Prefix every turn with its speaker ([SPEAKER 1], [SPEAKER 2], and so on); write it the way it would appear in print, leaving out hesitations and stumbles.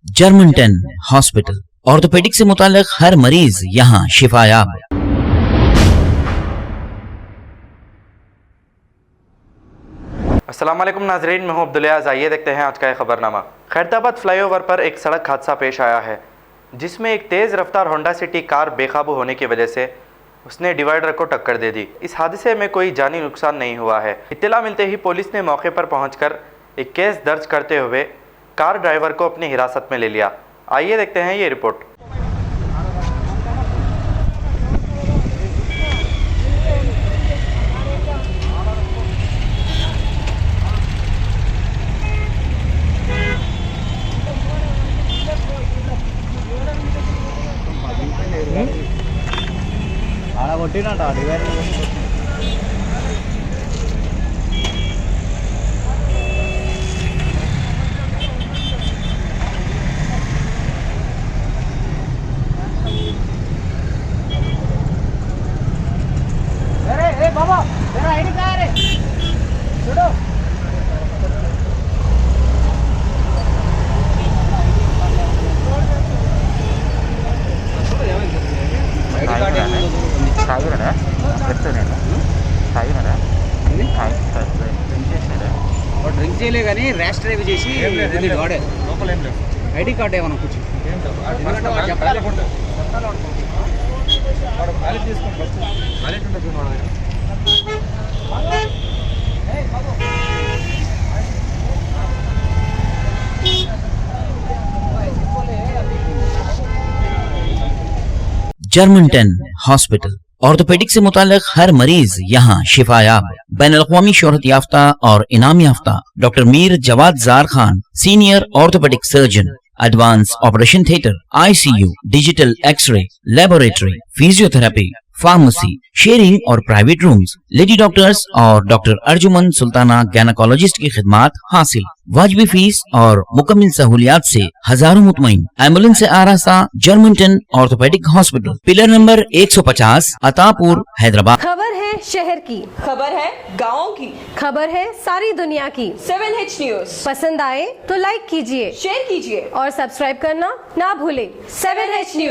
[SPEAKER 1] German 10 hospital, orthopaedic से मुताल्लिक हर मरीज यहाँ शिफायाब।
[SPEAKER 2] अस्सलाम वालेकुम नाजरीन, मैं हूं अब्दुल-याज़। आइए देखते हैं आज का ये खबरनामा। खैरताबाद फ्लाईओवर पर एक सड़क हादसा पेश आया है, जिसमें एक तेज़ रफ्तार होंडा सिटी कार बेकाबू होने की वजह से उसने डिवाइडर को टक्कर दे दी। इस हादसे में कोई जानी नुकसान नहीं हुआ है। इत्तला मिलते ही पुलिस ने मौके पर पहुंचकर एक केस दर्ज करते हुए कार ड्राइवर को अपनी हिरासत में ले लिया। आइए देखते हैं ये रिपोर्ट।
[SPEAKER 3] बाबा मेरा आईडी कहाँ है? छोड़ो। డ్రింక్ చేయలే కానీ ర్యాష్ డ్రైవ్ చేసి వాడే ఐడి కార్డు ఏమన్నా కూర్చో
[SPEAKER 1] जर्मन 10 हॉस्पिटल, ऑर्थोपेडिक से मुताल्लिक हर मरीज यहाँ शिफायाब। बैनुल-अक़वामी शोहरत याफ्ता और इनाम याफ्ता doctor Mir Jawad Jar Khan, senior orthopaedic surgeon, advance operation theatre, ICU, digital x-ray, laboratory, physiotherapy, pharmacy, sharing और प्राइवेट रूम्स, लेडी डॉक्टर्स और डॉक्टर अर्जुमन सुल्ताना गायनेकोलॉजिस्ट की खिदमात हासिल। वाजबी फीस और मुकम्मल सहूलियात से हजारों मुतमईन। एम्बुलेंस से आरास्ता German 10 orthopaedic hospital, pillar number 150, Attapur, Hyderabad.
[SPEAKER 4] खबर है शहर की,
[SPEAKER 5] खबर है गाँव की,
[SPEAKER 4] खबर है सारी दुनिया की।
[SPEAKER 5] 7H न्यूज
[SPEAKER 4] पसंद आए तो लाइक कीजिए,
[SPEAKER 5] शेयर कीजिए
[SPEAKER 4] और सब्सक्राइब करना ना भूले।
[SPEAKER 5] 7H news.